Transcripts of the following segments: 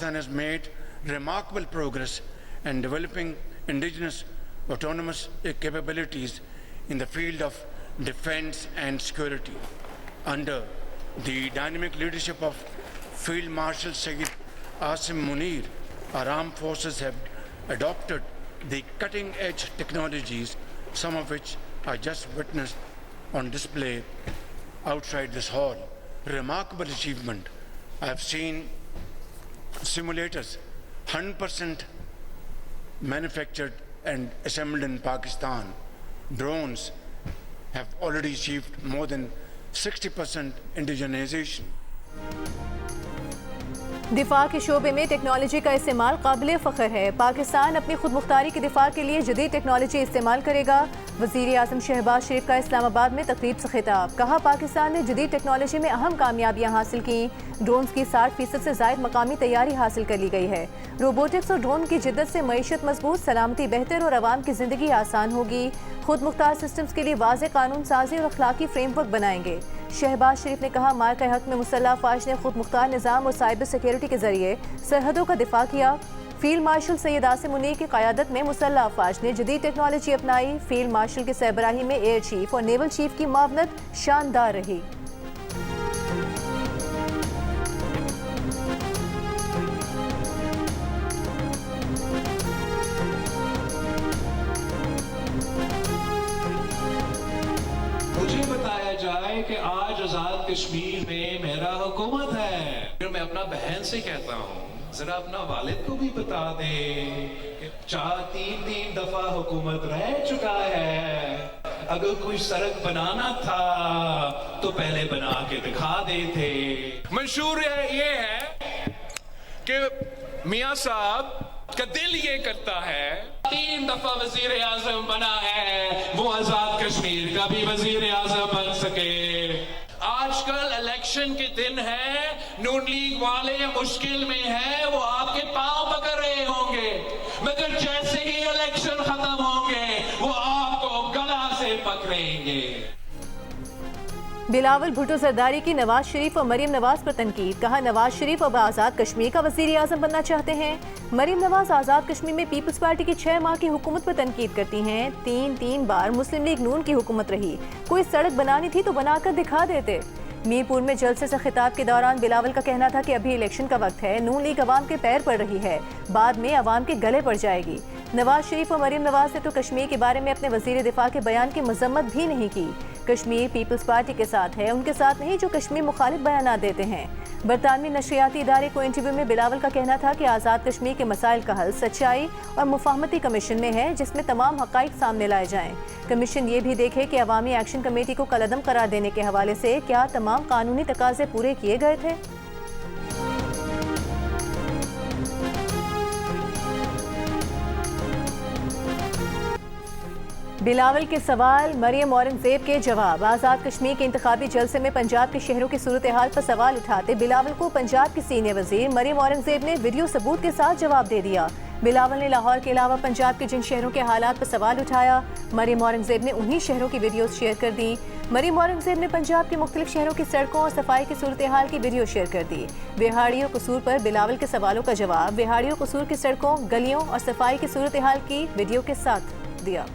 Pakistan has made remarkable progress in developing indigenous autonomous capabilities in the field of defense and security. Under the dynamic leadership of Field Marshal Sayyid Asim Munir, our armed forces have adopted the cutting-edge technologies, some of which I just witnessed on display outside this hall. Remarkable achievement. I have seen simulators 100% manufactured and assembled in Pakistan. Drones have already achieved more than 60% indigenization. दिफा के शोबे में technology का इस्तेमाल काबिल फ़ख्र है। पाकिस्तान अपनी खुद मुख्तारी के दिफा के लिए जदीद टेक्नोलॉजी इस्तेमाल करेगा। वज़ीर आज़म शहबाज शरीफ का इस्लामाबाद में तकरीब से खिताब। कहा, पाकिस्तान ने जदीद टेक्नोलॉजी में अहम कामयाबियाँ हासिल की। ड्रोन्स की 60% से ज़ायद मकामी तैयारी हासिल कर ली गई है। रोबोटिक्स और ड्रोन की जिद्दत से मईशत मजबूत, सलामती बेहतर और आवाम की ज़िंदगी आसान होगी। खुद मुख्तार सिस्टम्स के लिए वाज़ेह कानून साजी और अखलाकी फ्रेमवर्क बनाएंगे। शहबाज शरीफ ने कहा, मार्का हक में मुसल्लह अफवाज ने खुद मुख्तार निज़ाम और साइबर सिक्योरिटी के जरिए सरहदों का दिफा किया। फील्ड मार्शल सैयद आसिम मुनीर की क़यादत में मुसल्लह अफवाज ने जदीद टेक्नोलॉजी अपनाई। फील्ड मार्शल के सरबराही में एयर चीफ और नेवल चीफ की मावनत शानदार रही। मुझे बताया जाए कि आज आजाद कश्मीर में मेरा हुकूमत है। फिर मैं अपना बहन से कहता हूँ, जरा अपना वालिद को भी बता दे कि 3 दफा हुकूमत रह चुका है। अगर कोई सड़क बनाना था तो पहले बना के दिखा देते। मंशूर ये है कि मियाँ साहब का दिल ये करता है 3 दफा वजीर आजम बना है, वो आजाद कश्मीर का भी वजीर आजम बन सके। आजकल इलेक्शन के दिन है, नून लीग वाले मुश्किल में है, वो आपके पांव पकड़ रहे होंगे, मगर जैसे ही इलेक्शन खत्म होंगे वो आपको गला से पकड़ेंगे। बिलावल भुट्टो जरदारी की नवाज शरीफ और मरीम नवाज पर तनकीद। कहा, नवाज शरीफ अब आज़ाद कश्मीर का वज़ीर आज़म बनना चाहते हैं। मरीम नवाज आज़ाद कश्मीर में पीपल्स पार्टी की 6 माह की हुकूमत पर तनकीद करती हैं। 3 बार मुस्लिम लीग नून की हुकूमत रही। कोई सड़क बनानी थी तो बनाकर दिखा देते। मीरपुर में जलसे से खिताब के दौरान बिलावल का कहना था कि अभी इलेक्शन का वक्त है, नून लीग अवाम के पैर पड़ रही है, बाद में अवाम के गले पड़ जाएगी। नवाज शरीफ और मरीम नवाज ने तो कश्मीर के बारे में अपने वजीर दिफा के बयान की मजम्मत भी नहीं की। कश्मीर पीपल्स पार्टी के साथ है, उनके साथ नहीं जो कश्मीर मुखालिफ बयान देते हैं। बरतानवी नशरियाती इदारे को इंटरव्यू में बिलावल का कहना था कि आज़ाद कश्मीर के मसाइल का हल सच्चाई और मुफाहमती कमीशन में है, जिसमें तमाम हक़ाइक़ सामने लाए जाएं। कमीशन ये भी देखे कि अवामी एक्शन कमेटी को कलअदम करार देने के हवाले से क्या तमाम कानूनी तकाज़े पूरे किए गए थे। बिलावल के सवाल, मरियम औरंगजेब के जवाब। आज़ाद कश्मीर के इंतखाबी जलसे में पंजाब के शहरों की सूरत हाल पर सवाल उठाते बिलावल को पंजाब की सीनियर वजीर मरियम औरंगजेब ने वीडियो सबूत के साथ जवाब दे दिया। बिलावल ने लाहौर के अलावा पंजाब के जिन शहरों के हालात पर सवाल उठाया, मरियम औरंगजेब ने उन्हीं शहरों की वीडियो शेयर कर दी। मरियम औरंगजेब ने पंजाब के मुख्तलिफ शहरों की सड़कों और सफाई की सूरत हाल की वीडियो शेयर कर दी। विहाड़ियों कसूर पर बिलावल के सवालों का जवाब विहाड़ियों कसूर की सड़कों, गलियों और सफाई की सूरत हाल की वीडियो के साथ दिया।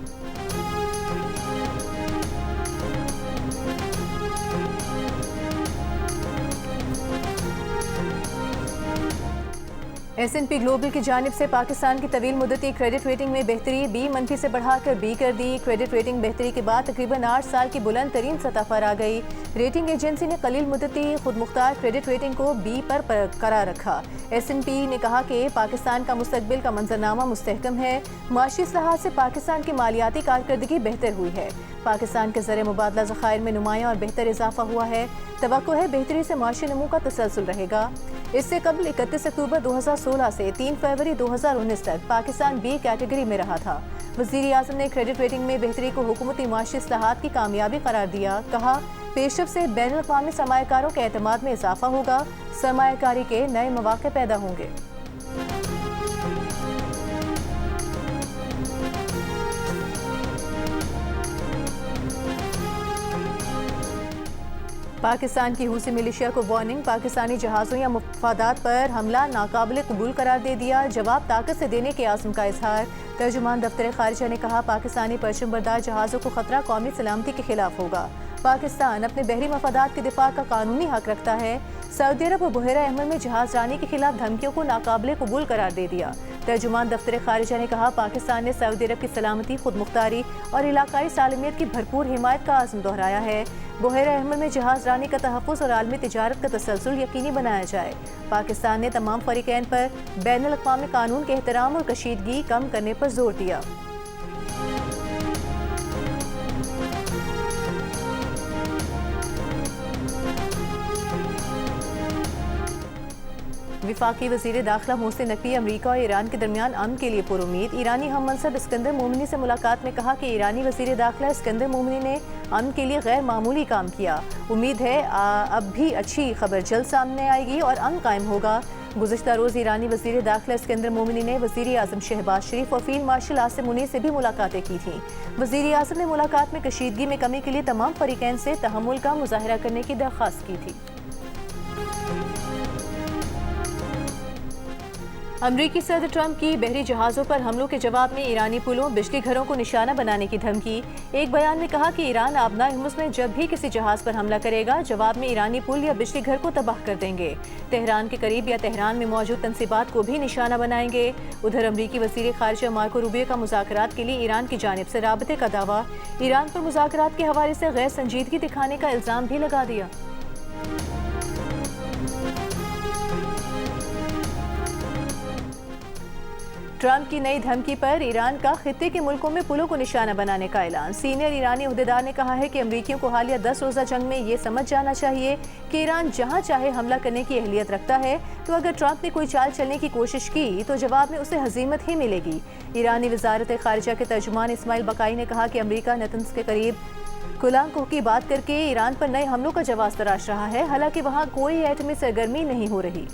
S&P ग्लोबल की जानिब से पाकिस्तान की तवील मुद्दती क्रेडिट रेटिंग में बेहतरी, B- से बढ़ाकर B कर दी। क्रेडिट रेटिंग बेहतरी के बाद तकरीबन 8 साल की बुलंद तरीन सतह पर आ गई। रेटिंग एजेंसी ने कलील मुद्दती खुद मुख्तार क्रेडिट रेटिंग को B पर करार रखा। S&P ने कहा कि पाकिस्तान का मुस्तकबिल का मंजरनामा मुस्तहकम है। माशी इस्लाहात से पाकिस्तान की मालियाती कारकर्दगी बेहतर हुई है। पाकिस्तान के ज़र मुबादला ज़खायर में नुमायां और बेहतर इजाफा हुआ है। तवक्को है बेहतरी से माशी नमू का तसलसल रहेगा। इससे कबल 31 अक्टूबर 2016 से 3 फरवरी 2019 तक पाकिस्तान B कैटेगरी में रहा था। वज़ीर आज़म ने क्रेडिट रेटिंग में बेहतरी को हुकूमती माशी इस्लाहात की कामयाबी करार दिया। कहा, पेशरफ से बैनुल-अक़वामी सरमायाकारों के एतमाद में इजाफा होगा, सरमायाकारी के नए मौक़े पैदा होंगे। पाकिस्तान की हूसी मिलिशिया को वार्निंग, पाकिस्तानी जहाज़ों या मफादात पर हमला नाकाबिल कबूल करार दे दिया, जवाब ताकत से देने के आज़म का इजहार। तर्जुमान दफ्तर खारिजा ने कहा पाकिस्तानी परचम बरदार जहाज़ों को खतरा कौमी सलामती के खिलाफ होगा। पाकिस्तान अपने बहरी मफादात के दिफा का कानूनी हक रखता है। सऊदी अरब और बहरा अहमर में जहाज रानी के खिलाफ धमकियों को नाकाबिल कबूल करार दे दिया। तर्जुमान दफ्तर खारिजा ने कहा पाकिस्तान ने सऊदी अरब की सलामती, खुद मुख्तारी और इलाकाई सालमियत की भरपूर हिमायत का आज़म दोहराया है। बहरा अहमर में जहाज रानी का तहफ़्फ़ुज़ और आलमी तिजारत का तसलसल यकीनी बनाया जाए। पाकिस्तान ने तमाम फरीकैन पर बैनुल अक़वामी कानून के एहतराम और कशीदगी कम करने पर जोर दिया। विफाकी वज़ीर दाखिला मोहसिन नकवी अमरीका और ईरान के दरमियान अमन के लिए पुरुमीद। ईरानी हम मनसब इस्कंदर मोमिनी से मुलाकात में कहा कि ईरानी वज़ीर दाखिला इस्कंदर मोमिनी ने अमन के लिए गैर मामूली काम किया। उम्मीद है अब भी अच्छी खबर जल्द सामने आएगी और अमन कायम होगा। गुज़िश्ता रोज़ ईरानी वज़ीर दाखिला इस्कंदर मोमिनी ने वज़ीर आज़म शहबाज शरीफ और फील्ड मार्शल आसिम मुनीर से भी मुलाकातें की थीं। वज़ीर आज़म ने मुलाकात में कशीदगी में कमी के लिए तमाम फरीकैन से तहम्मुल का मुज़ाहरा करने की दरख्वास्त की थी। अमरीकी सदर ट्रंप की बहरी जहाज़ों पर हमलों के जवाब में ईरानी पुलों, बिजली घरों को निशाना बनाने की धमकी। एक बयान में कहा कि ईरान आबनाए हुर्मुज़ में जब भी किसी जहाज़ पर हमला करेगा, जवाब में ईरानी पुल या बिजली घर को तबाह कर देंगे। तेहरान के करीब या तेहरान में मौजूद तंसीबात को भी निशाना बनाएंगे। उधर अमरीकी वज़ीर ख़ारिजा मार्को रूबियो का मुज़ाकरात के लिए ईरान की जानिब से राबते का दावा। ईरान पर मुज़ाकरात के हवाले से गैर संजीदगी दिखाने का इल्ज़ाम भी लगा दिया। ट्रंप की नई धमकी पर ईरान का खित्ते के मुल्कों में पुलों को निशाना बनाने का ऐलान। सीनियर ईरानी अहदेदार ने कहा है कि अमरीकियों को हालिया 10 रोज़ा जंग में ये समझ जाना चाहिए कि ईरान जहां चाहे हमला करने की अहलियत रखता है, तो अगर ट्रंप ने कोई चाल चलने की कोशिश की तो जवाब में उसे हजीमत ही मिलेगी। ईरानी वज़ारत ख़ारिजा के तर्जुमान इस्माइल बकाई ने कहा कि अमरीका नतन्स के करीब कुलांकों की बात करके ईरान पर नए हमलों का जवाब तराश रहा है, हालांकि वहाँ कोई एटमी सरगर्मी नहीं हो रही।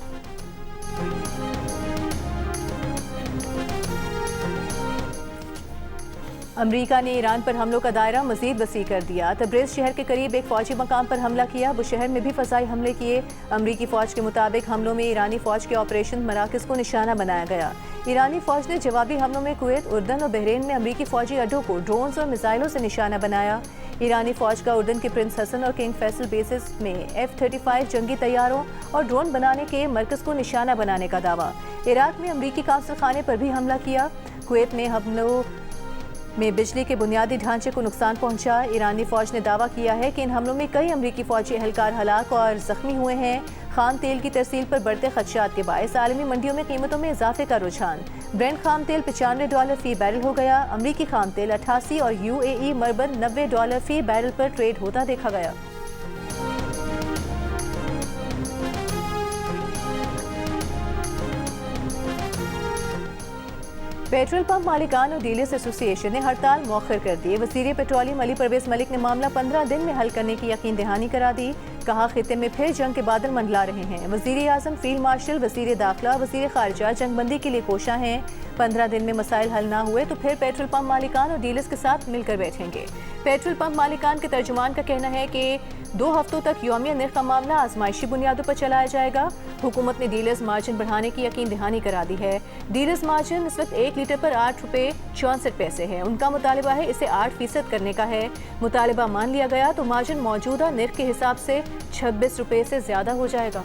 अमरीका ने ईरान पर हमलों का दायरा मजीद वसी कर दिया। तब्रेज़ शहर के करीब एक फ़ौजी मकाम पर हमला किया। बुशहर में भी फ़ज़ाई हमले किए। अमरीकी फ़ौज के मुताबिक हमलों में ईरानी फ़ौज के ऑपरेशन मराकज़ को निशाना बनाया गया। ईरानी फ़ौज ने जवाबी हमलों में कुवैत, उर्दन और बहरीन में अमरीकी फ़ौजी अड्डों को ड्रोन्स और मिसाइलों से निशाना बनाया। ईरानी फ़ौज का उर्दन के प्रिंस हसन और किंग फैसल बेसिस में F-35 जंगी तैयारों और ड्रोन बनाने के मरकज़ को निशाना बनाने का दावा। इराक में अमरीकी कांसल खाने पर भी हमला किया। कुवैत में हमलों में बिजली के बुनियादी ढांचे को नुकसान पहुंचा। ईरानी फ़ौज ने दावा किया है कि इन हमलों में कई अमरीकी फ़ौजी एहलकार हलाक और ज़ख्मी हुए हैं। खाम तेल की तरसील पर बढ़ते खदशात के बायस आलमी मंडियों में कीमतों में इजाफे का रुझान। ब्रेंट खाम तेल $95 फी बैरल हो गया। अमरीकी खाम तेल 88 और UAE मरबन $90 फी बैरल पर ट्रेड होता देखा गया। पेट्रोल पंप मालिकान और डीलर्स एसोसिएशन ने हड़ताल मौखर कर दी। वज़ीर पेट्रोलियम अली परवेज़ मलिक ने मामला 15 दिन में हल करने की यकीन दहानी करा दी। कहा खित्ते में फिर जंग के बादल मंडला रहे हैं। वज़ीर आज़म, फील्ड मार्शल, वज़ीर दाखिला, वज़ीर ख़ारिजा जंगबंदी के लिए कोशा हैं। 15 दिन में मसाइल हल ना हुए तो फिर पेट्रोल पंप मालिकान और डीलर्स के साथ मिलकर बैठेंगे। पेट्रोल पंप मालिकान के तर्जुमान का कहना है कि 2 हफ्तों तक यौमिया निर्ख का मामला आजमाइशी बुनियादों पर चलाया जाएगा। हुकूमत ने डीलर्स मार्जिन बढ़ाने की यकीन दहानी करा दी है। डीलर्स मार्जिन इस वक्त 1 लीटर पर ₹8.64 है। उनका मुतालिबा है इसे 8% करने का है। मुतालिबा मान लिया गया तो मार्जिन मौजूदा निर्ख के हिसाब से ₹26 से ज्यादा हो जाएगा।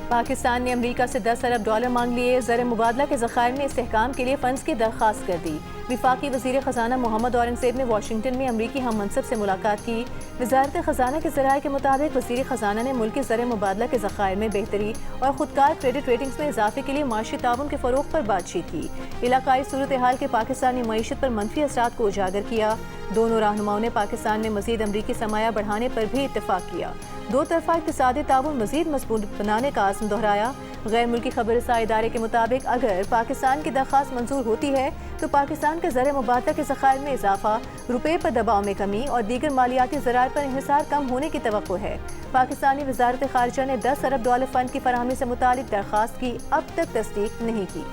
पाकिस्तान ने अमरीका से $10 अरब मांग लिए। ज़र मुबादला के ज़खायर में इस्तेहकाम के लिए फ़ंड्स की दरख्वास्त कर दी। विफाकी वज़ीर ख़जाना मोहम्मद औरंगज़ेब ने वाशिंगटन में अमरीकी हम मनसब से मुलाकात की। वज़ारत ख़जाना के ज़राए के मुताबिक वज़ीर ख़जाना ने मुल्की ज़र मुबादला के ज़खायर में बेहतरी और ख़ुदकार क्रेडिट रेटिंग्स में इजाफे के लिए माशी ताउन के फ़रोग़ पर बातचीत की। इलाकाई सूरत हाल के पाकिस्तानी मईशत पर मनफी असरात को उजागर किया। दोनों रहनुमाओं ने पाकिस्तान में मज़ीद अमरीकी सरमाया बढ़ाने पर भी इत्तफ़ाक़ किया। 2 तरफ़ा इक़्तिसादी ताउन मज़ीद मज़बूत बनाने का आज़म दोहराया। गैर मुल्की खबरसां इदारे के मुताबिक अगर पाकिस्तान की दरख्वास्त मंजूर होती है तो पाकिस्तान के ज़र मुबादला के ज़खायर में इजाफा, रुपये पर दबाव में कमी और दीगर मालियाती ज़राए पर इन्हिसार कम होने की तवक्को है। पाकिस्तानी वज़ारत ख़ारिजा ने $10 अरब फ़ंड की फराहमी से मुतालिक दरख्वास्त की अब तक तस्दीक नहीं की।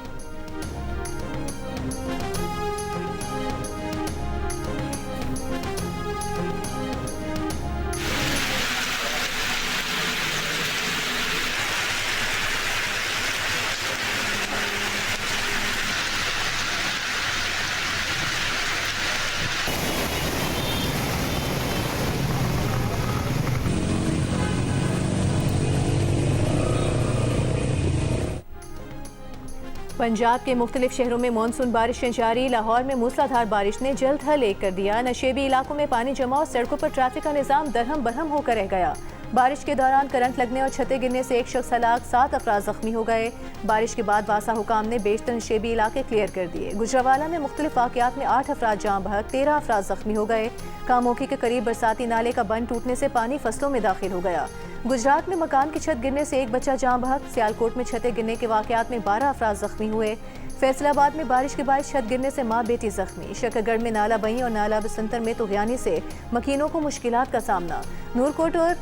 पंजाब के मुख्तलिफ शहरों में मानसून बारिशें जारी। लाहौर में मूसलाधार बारिश ने जल्द हल एक कर दिया। नशेबी इलाकों में पानी जमा और सड़कों पर ट्रैफिक का निज़ाम दरहम बरहम होकर रह गया। बारिश के दौरान करंट लगने और छतें गिरने से एक शख्स हलाक, 7 अफराद जख्मी हो गए। बारिश के बाद वासा हुकाम ने बेशतर नशेबी इलाके क्लियर कर दिए। गुजरावाला में मुख्तलिफ वाक़यात में 8 अफराद जाँ बहक, 13 अफराद जख्मी हो गए। कामोकी के करीब बरसाती नाले का बंद टूटने से पानी फसलों में दाखिल हो गया। गुजरात में मकान की छत गिरने से एक बच्चा जाँ बहक। सियालकोट में छतें गिरने के वाक़यात में 12 अफराद जख्मी हुए। फैसलाबाद में बारिश के बाद छत गिरने से माँ बेटी जख्मी। शकरगढ़ में नाला बही और नाला बसंतर में तुग़यानी से मकीनों को मुश्किलात का सामना। नूरकोट और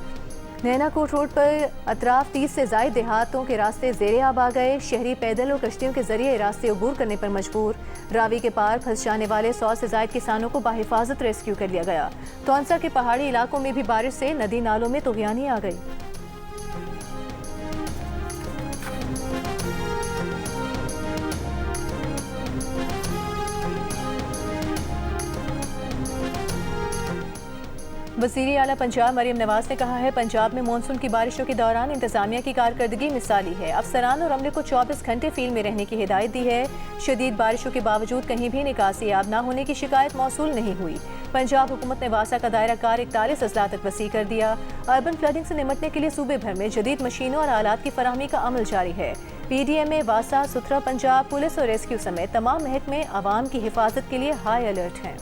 नैनाकोट रोड पर अतराफ 30 से ज़ायद देहातों के रास्ते ज़ेरे आब आ गए। शहरी पैदल और कश्तियों के जरिए रास्ते अबूर करने पर मजबूर। रावी के पार फंस जाने वाले 100 से ज़ायद किसानों को बाहिफाजत रेस्क्यू कर लिया गया। तौंसा के पहाड़ी इलाकों में भी बारिश से नदी नालों में तुग़यानी आ गई। वज़ीर आला पंजाब मरीम नवाज ने कहा है, पंजाब में मानसून की बारिशों के दौरान इंतजामिया की कारकर्दगी मिसाली है। अफसरान और अमले को 24 घंटे फील्ड में रहने की हिदायत दी है। शदीद बारिशों के बावजूद कहीं भी निकासी आब न होने की शिकायत मौसूल नहीं हुई। पंजाब हुकूमत ने वासा का दायरा कार 41 अजला तक वसी कर दिया। अर्बन फ्लडिंग से निमटने के लिए सूबे भर में जदीद मशीनों और आलात की फराहमी का अमल जारी है। PDMA, वासा, सुथरा पंजाब, पुलिस और रेस्क्यू समेत तमाम महकमे आवाम की हिफाजत के लिए हाई अलर्ट हैं।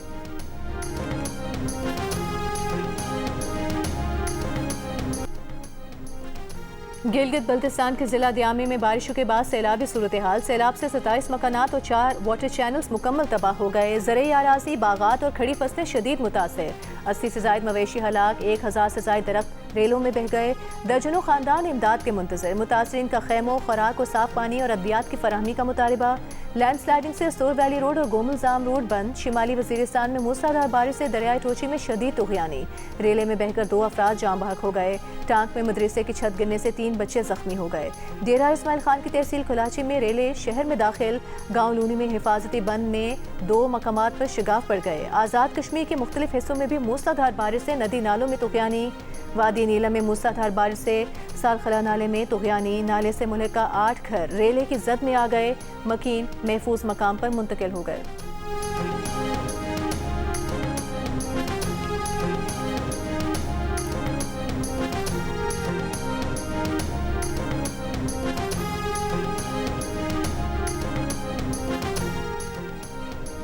गिलगित बल्तिस्तान के जिला दियामी में बारिशों के बाद सैलाबी सूरत हाल। सैलाब से 27 मकानात और 4 वाटर चैनल्स मुकम्मल तबाह हो गए। ज़रई आराज़ी, बागात और खड़ी फसलें शदीद मुतासिर। 80 से ज़ायद मवेशी हलाक, 1000 से ज़ायद दरख्त रेलों में बह गए। दर्जनों खानदान इमदाद के मुंतज़िर। मुतासरीन का खैमों, खुराक और साफ पानी और अद्वियात की फराहमी का मुतालबा। लैंड स्लाइडिंग से सोर वैली रोड और गोमुलजाम रोड बंद। शिमाली वज़ीरिस्तान में मूसलाधार बारिश से दरियाई टोची में शदीद तुग़यानी। रेले में बहकर 2 अफराद जाँ बहक हो गए। टांक में मदरसे की छत गिरने से 3 बच्चे जख्मी हो गए। डेरा इस्माइल खान की तहसील कुलाची में रेले शहर में दाखिल। गाँव लूनी में हिफाजती बंद में 2 मकामात पर शिगाफ पड़ गए। आज़ाद कश्मीर के मुख्तलिफ हिस्सों में भी मूसलाधार बारिश से नदी नालों में तुग़यानी। वादी नीला में मूसलाधार बारिश से सालखला नाले में तुग़यानी। नाले से मुल्का 8 घर रेले की जद में आ गए। मकीन महफूज मकाम पर मुंतकिल हो गए।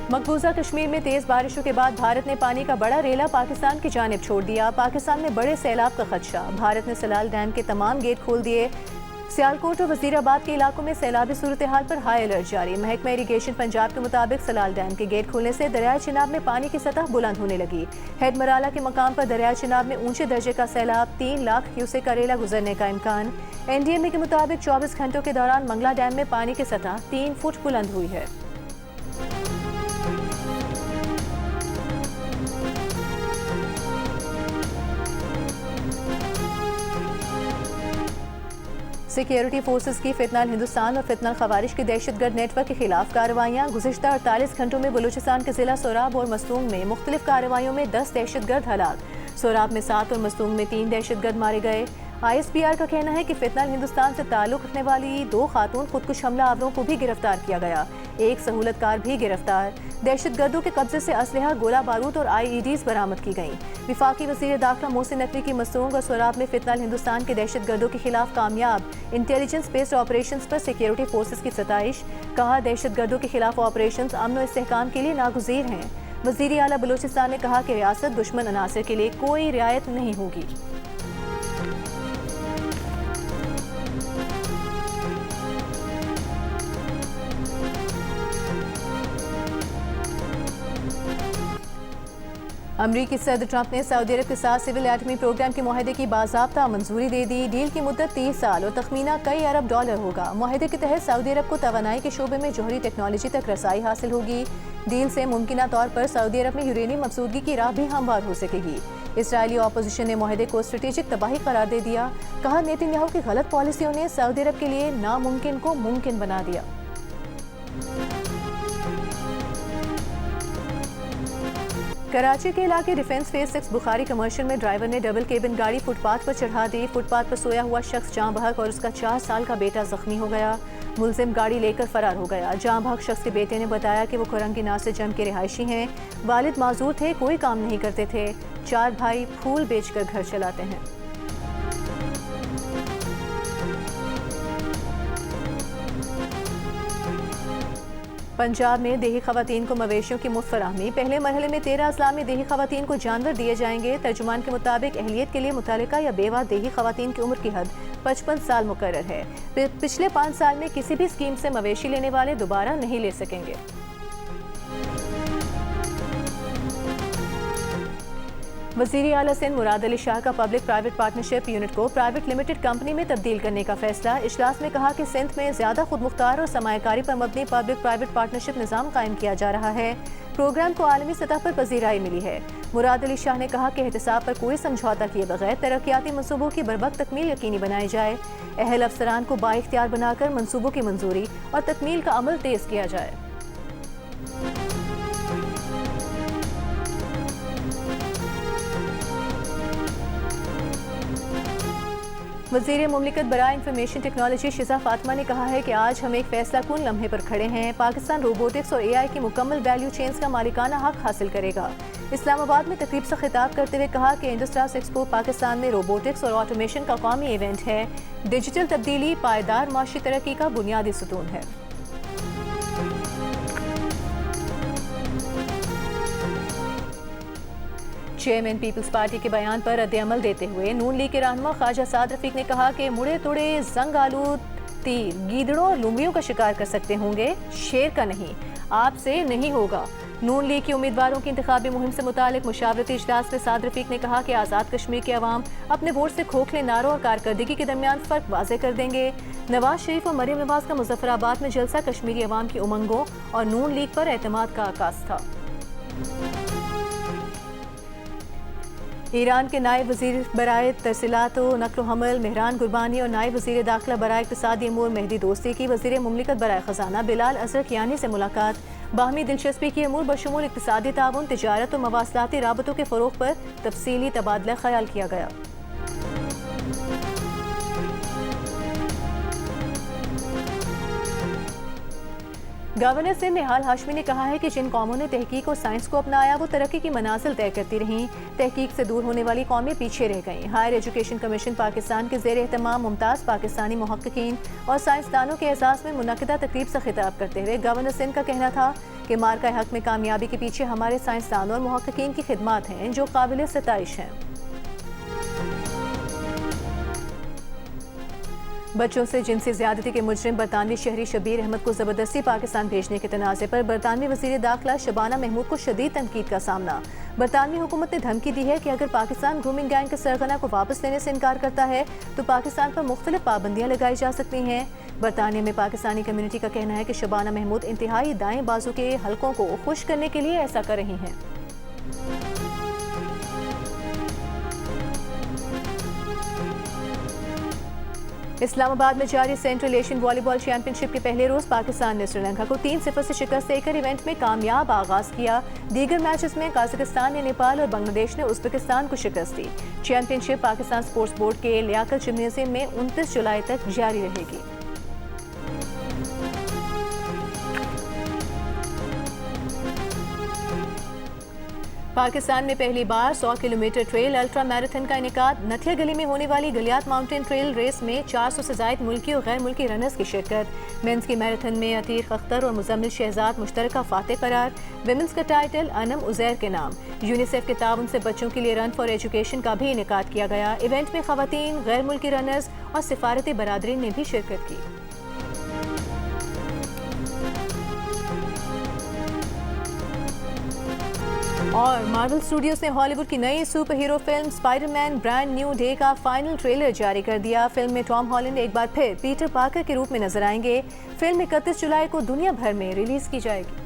मकबूजा कश्मीर में तेज बारिशों के बाद भारत ने पानी का बड़ा रेला पाकिस्तान की जानिब छोड़ दिया। पाकिस्तान में बड़े सैलाब का खदशा। भारत ने सलाल डैम के तमाम गेट खोल दिए। सियालकोट और वजीराबाद के इलाकों में सैलाबी सूरत हाल पर हाई अलर्ट जारी। महकमा इरीगेशन पंजाब के मुताबिक सलाल डैम के गेट खोलने से दरियाई चिनाब में पानी की सतह बुलंद होने लगी। हेड मराला के मकाम पर दरियाई चिनाब में ऊंचे दर्जे का सैलाब, 3 लाख क्यूसेक का रेला गुजरने का इम्कान। NDMA के मुताबिक 24 घंटों के दौरान मंगला डैम में पानी की सतह 3 फुट बुलंद हुई है। सिक्योरिटी फोर्सेस की फितनाल हिंदुस्तान और फितनाल खवारिश के दहशतगर्द नेटवर्क के खिलाफ कार्रवाइयाँ। गुज़िश्ता 48 घंटों में बलूचिस्तान के जिला सोराब और मस्तूंग में मुख्तलिफ कार्रवाइयों में 10 दहशतगर्द हलाक। सोराब में 7 और मस्तूंग में 3 दहशतगर्द मारे गए। ISPR का कहना है कि फितनाल हिंदुस्तान से ताल्लुक़ रखने वाली 2 खातून खुदकुश हमला आवरों को भी गिरफ्तार किया गया। एक सहूलतकार भी गिरफ्तार। दहशतगर्दों के कब्जे से असलहा, गोला बारूद और IEDs बरामद की गईं। विफाकी वज़ीर दाखिला मोहसिन नकवी की मसूंग और सोराब में फितनाल हिंदुस्तान के दहशतगर्दों के खिलाफ कामयाब इंटेलिजेंस बेस्ड ऑपरेशंस पर सिक्योरिटी फोर्सेस की सताइश। कहा, दहशतगर्दों के खिलाफ ऑपरेशंस अमन और इस्तेहकाम के लिए नागुज़ीर हैं। वज़ीर आला बलूचिस्तान ने कहा कि रियासत दुश्मन अनासर के लिए कोई रियायत नहीं होगी। अमरीकी सदर ट्रंप ने सऊदी अरब के साथ सिविल एटमी प्रोग्राम के मुआहदे की बाज़ाब्ता मंजूरी दे दी। डील की मुद्दत 30 साल और तखमीना कई अरब डॉलर होगा। मुआहदे के तहत सऊदी अरब को तवानाई के शोबे में जौहरी टेक्नोलॉजी तक रसाई हासिल होगी। डील से मुमकिना तौर पर सऊदी अरब में यूरेनियम मफसूदगी की राह भी हमवार हो सकेगी। इसराइली अपोजिशन ने मुआहदे को स्ट्रेटेजिक तबाही करार दे दिया। कहा, नेतन्याहू की गलत पॉलिसियों ने सऊदी अरब के लिए नामुमकिन को मुमकिन बना दिया। कराची के इलाके डिफेंस फेज 6 बुखारी कमर्शियल में ड्राइवर ने डबल केबिन गाड़ी फुटपाथ पर चढ़ा दी। फुटपाथ पर सोया हुआ शख्स जाँ बहक और उसका 4 साल का बेटा जख्मी हो गया। मुलजिम गाड़ी लेकर फरार हो गया। जाँ भाग शख्स के बेटे ने बताया कि वो कुरंगी नासिर जम के रिहायशी हैं। वालिद माजूर थे, कोई काम नहीं करते थे। 4 भाई फूल बेचकर घर चलाते हैं। पंजाब में देही खवातीन को मवेशियों की मुफ्त फराहमी। पहले मरहले में 13 अजला में देही खवातीन को जानवर दिए जाएंगे। तर्जुमान के मुताबिक अहलियत के लिए मुतल्लिका या बेवा देही खवातीन की उम्र की हद 55 साल मुकर्रर है। पिछले 5 साल में किसी भी स्कीम से मवेशी लेने वाले दोबारा नहीं ले सकेंगे। वज़ीर आला सिंध मुराद अली शाह का पब्लिक प्राइवेट पार्टनरशिप यूनिट को प्राइवेट लिमिटेड कंपनी में तब्दील करने का फैसला। इजलास में कहा कि सिंध में ज़्यादा खुद मुख्तार और सरमायाकारी पर मबनी पब्लिक प्राइवेट पार्टनरशिप निज़ाम कायम किया जा रहा है। प्रोग्राम को आलमी सतह पर पजीराई मिली है। मुराद अली शाह ने कहा कि एहतिसाब पर कोई समझौता किए बगैर तरक्याती मनसूबों की बरवक्त तकमील यकीनी बनाई जाए। अहल अफसरान को बाइख्तियार बनाकर मनसूबों की मंजूरी और तकमील का अमल तेज किया जाए। वज़ीर मुमलिकत बराए इंफॉर्मेशन टेक्नोलॉजी शिजा फातिमा ने कहा है कि आज हम एक फैसला कुन लम्हे पर खड़े हैं। पाकिस्तान रोबोटिक्स और AI की मुकम्मल वैल्यू चेन्स का मालिकाना हक हासिल करेगा। इस्लामाबाद में तकरीब से खिताब करते हुए कहा कि इंडस्ट्रियल एक्सपो पाकिस्तान में रोबोटिक्स और ऑटोमेशन का कौमी इवेंट है। डिजिटल तब्दीली पायदार माशी तरक्की का बुनियादी सुतून है। चेयरमैन पीपल्स पार्टी के बयान पर रद्द-ए-अमल देते हुए नून लीग के रहनुमा ख्वाजा साद रफीक ने कहा कि मुड़े तुड़े जंग आलूद तीर गीदड़ों और लुम्बियों का शिकार कर सकते होंगे, शेर का नहीं। आपसे नहीं होगा। नून लीग के उम्मीदवारों की इंतखाबी मुहिम से मुतालिक मुशावरती इजलास में साद रफीक ने कहा कि आज़ाद कश्मीर के अवाम अपने वोट से खोखले नारों और कारकर्दगी के दरमियान फ़र्क वाज़े कर देंगे। नवाज शरीफ और मरीम नवाज का मुजफ्फराबाद में जलसा कश्मीरी अवाम की उमंगों और नून लीग पर एतमाद का आगाज़ था। ईरान के नायब वज़ीर बराए तरसीलात व नक्ल हमल मेहरान गुरबानी और नायब वज़ीर दाखिला बराए इक़्तिसादी अमूर मेहदी दोस्ती की वज़ीर मुमलिकत बराए ख़जाना बिलाल अज़रकियानी से मुलाकात। बाहमी दिलचस्पी की अमूर बशमूल इक़्तिसादी ताउन, तिजारत और मवासलाती राबतों के फ़रोग़ पर तफसीली तबादला ख्याल किया गया। गवर्नर सिंध निहाल हाशमी ने कहा है कि जिन कौमों ने तहकीक और साइंस को अपनाया वो तरक्की की मनाजिल तय करती रहीं। तहकीक से दूर होने वाली कौमें पीछे रह गईं। हायर एजुकेशन कमीशन पाकिस्तान के ज़ेर एहतमाम मुमताज़ पाकिस्तानी मुहक्किकीन और साइंसदानों के एजाज़ में मुनक़िदा तकरीब से खिताब करते हुए गवर्नर सिंध का कहना था कि मार्का हक में कामयाबी के पीछे हमारे साइंसदानों और मुहक्किकीन की खिदमात हैं जो काबिल सताइश हैं। बच्चों से जिनसी ज़्यादती के मुजरिम बरतानवी शहरी शबीर अहमद को ज़बरदस्ती पाकिस्तान भेजने के तनाज़े पर बरतानवी वज़ीर दाखिला शबाना महमूद को शदीद तनकीद का सामना। बरतानवी हुकूमत ने धमकी दी है कि अगर पाकिस्तान ग्रूमिंग गैंग के सरगना को वापस लेने से इनकार करता है तो पाकिस्तान पर मुख्तलिफ पाबंदियाँ लगाई जा सकती हैं। बरतानिया में पाकिस्तानी कम्यूनिटी का कहना है कि शबाना महमूद इंतहाई दाएँ बाजू के हलकों को खुश करने के लिए ऐसा कर रही हैं। इस्लामाबाद में जारी सेंट्रल एशियन वॉलीबॉल चैंपियनशिप के पहले रोज पाकिस्तान ने श्रीलंका को 3-0 से शिकस्त देकर इवेंट में कामयाब आगाज किया। दीगर मैचेस में कजाकिस्तान ने नेपाल और बांग्लादेश ने उज़्बेकिस्तान को शिकस्त दी। चैंपियनशिप पाकिस्तान स्पोर्ट्स बोर्ड के लियाकत जिम्नेजियम में 29 जुलाई तक जारी रहेगी। पाकिस्तान में पहली बार 100 किलोमीटर ट्रेल अल्ट्रा मैराथन का इनेकाद। नथिया गली में होने वाली गलियात माउंटेन ट्रेल रेस में 400 से ज़ायद मुल्की और गैर मुल्की रनर्स की शिरकत। मेंस की मैराथन में अतीक अख्तर और मुजम्मिल शहजाद मुश्तरका फातेह करार। विमेंस का टाइटल अनम उज़ैर के नाम। यूनिसेफ के ताउन से बच्चों के लिए रन फॉर एजुकेशन का भी इनेकाद किया गया। इवेंट में खवातीन, गैर मुल्की रनर्स और सिफारती बरादरीन ने भी शिरकत की। और मार्वल स्टूडियोज ने हॉलीवुड की नई super hero film Spiderman brand new day का फाइनल ट्रेलर जारी कर दिया। फिल्म में टॉम हॉलैंड एक बार फिर पीटर पार्कर के रूप में नजर आएंगे। फिल्म 31 जुलाई को दुनिया भर में रिलीज की जाएगी।